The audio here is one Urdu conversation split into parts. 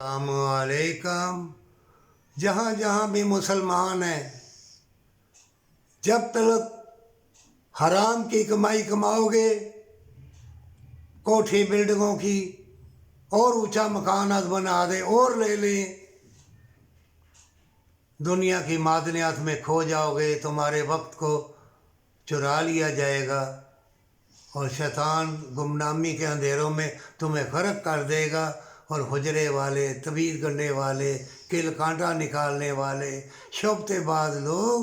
السلام علیکم۔ جہاں جہاں بھی مسلمان ہیں، جب تک حرام کی کمائی کماؤ گے، کوٹھی بلڈنگوں کی اور اونچا مکانات بنا دیں اور لے لیں، دنیا کی معدنیات میں کھو جاؤ گے، تمہارے وقت کو چرا لیا جائے گا اور شیطان گمنامی کے اندھیروں میں تمہیں غرق کر دے گا، اور حجرے والے، تویز گنڈے والے، کل کانٹا نکالنے والے، شبتے باز لوگ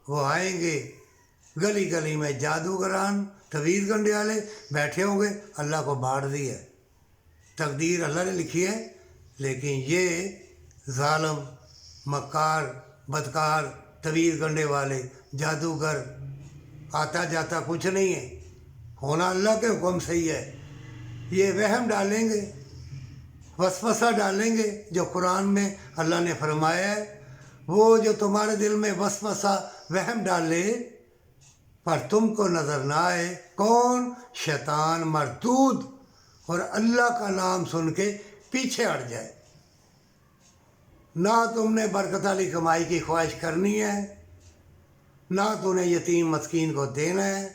وہ آئیں گے، گلی گلی میں جادوگران، تویز گنڈے والے بیٹھے ہوں گے۔ اللہ کو بانٹ دی ہے، تقدیر اللہ نے لکھی ہے، لیکن یہ ظالم، مکار، بدکار، تویز گنڈے والے، جادوگر، آتا جاتا کچھ نہیں ہے، ہونا اللہ کے حکم سے ہی ہے۔ یہ وہم ڈالیں گے، وسوسہ ڈالیں گے، جو قرآن میں اللہ نے فرمایا ہے، وہ جو تمہارے دل میں وسوسہ وہم ڈالے پر تم کو نظر نہ آئے، کون؟ شیطان مردود، اور اللہ کا نام سن کے پیچھے ہٹ جائے۔ نہ تم نے برکت والی کمائی کی خواہش کرنی ہے، نہ تم نے یتیم مسکین کو دینا ہے۔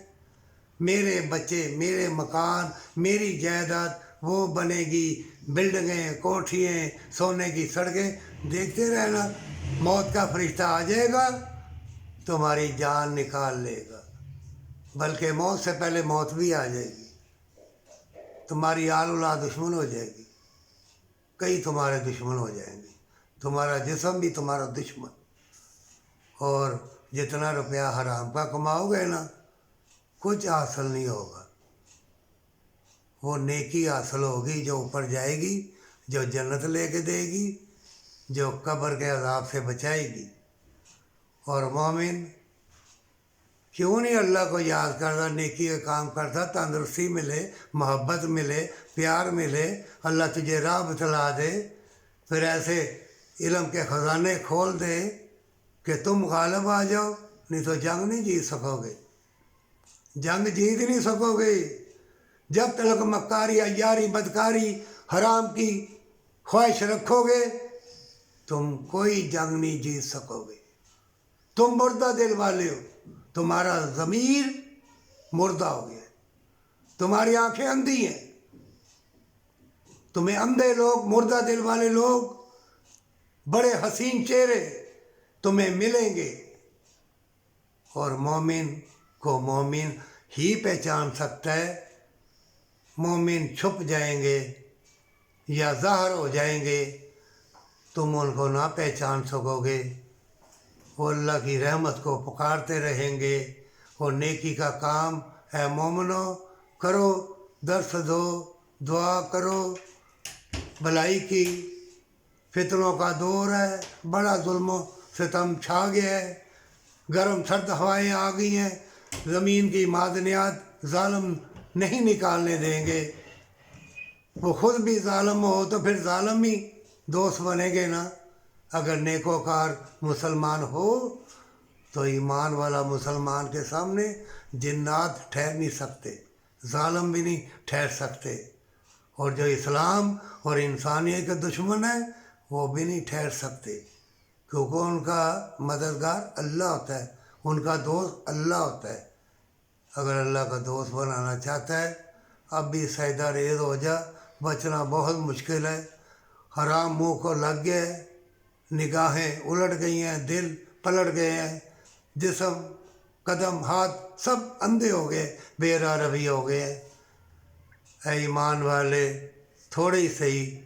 میرے بچے، میرے مکان، میری جائیداد وہ بنے گی، بلڈنگیں، کوٹھیاں، سونے کی سڑکیں، دیکھتے رہنا، موت کا فرشتہ آ جائے گا، تمہاری جان نکال لے گا، بلکہ موت سے پہلے موت بھی آ جائے گی، تمہاری آل اولاد دشمن ہو جائے گی، کئی تمہارے دشمن ہو جائیں گے، تمہارا جسم بھی تمہارا دشمن، اور جتنا روپیہ حرام کا کماؤ گے نا، کچھ حاصل نہیں ہوگا۔ وہ نیکی حاصل ہوگی جو اوپر جائے گی، جو جنت لے کے دے گی، جو قبر کے عذاب سے بچائے گی۔ اور مومن کیوں نہیں اللہ کو یاد کرتا، نیکی کا کام کرتا، تندرستی ملے، محبت ملے، پیار ملے، اللہ تجھے راہ بتلا دے، پھر ایسے علم کے خزانے کھول دے کہ تم غالب آ جاؤ، نہیں تو جنگ نہیں جیت سکو گے، جنگ جیت نہیں سکو گے۔ جب تک مکاری، عیاری، بدکاری، حرام کی خواہش رکھو گے، تم کوئی جنگ نہیں جیت سکو گے۔ تم مردہ دل والے ہو، تمہارا ضمیر مردہ ہو گیا، تمہاری آنکھیں اندھی ہیں، تمہیں اندھے لوگ، مردہ دل والے لوگ، بڑے حسین چہرے تمہیں ملیں گے، اور مومن کو مومن ہی پہچان سکتا ہے۔ مومن چھپ جائیں گے یا ظاہر ہو جائیں گے، تم ان کو نہ پہچان سکو گے، وہ اللہ کی رحمت کو پکارتے رہیں گے۔ اور نیکی کا کام اے مومنو کرو، درس دو، دعا کرو بھلائی کی۔ فتنوں کا دور ہے، بڑا ظلم و ستم چھا گیا ہے، گرم سرد ہوائیں آ گئی ہیں، زمین کی معدنیات ظالم نہیں نکالنے دیں گے۔ وہ خود بھی ظالم ہو تو پھر ظالم ہی دوست بنے گے نا۔ اگر نیکوکار مسلمان ہو تو ایمان والا مسلمان کے سامنے جنات ٹھہر نہیں سکتے، ظالم بھی نہیں ٹھہر سکتے، اور جو اسلام اور انسانیت کے دشمن ہیں وہ بھی نہیں ٹھہر سکتے، کیونکہ ان کا مددگار اللہ ہوتا ہے، ان کا دوست اللہ ہوتا ہے۔ اگر اللہ کا دوست بنانا چاہتا ہے، اب بھی سجدہ ریز ہو جا، بچنا بہت مشکل ہے۔ حرام منہ کو لگ گیا ہے، نگاہیں الٹ گئی ہیں، دل پلٹ گئے ہیں، جسم، قدم، ہاتھ سب اندھے ہو گئے، بے راہ روی ہو گئے ہیں۔ اے ایمان والے، تھوڑے ہی صحیح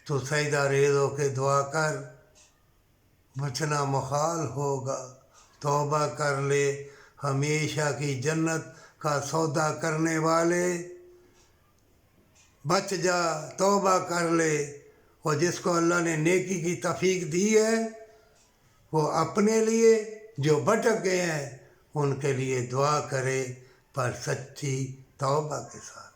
تو سجدہ ریز ہو کے دعا کر، بچنا محال ہوگا، توبہ کر لے، ہمیشہ کی جنت کا سودا کرنے والے، بچ جا، توبہ کر لے۔ اور جس کو اللہ نے نیکی کی توفیق دی ہے، وہ اپنے لیے، جو بھٹک گئے ہیں ان کے لیے دعا کرے، پر سچی توبہ کے ساتھ۔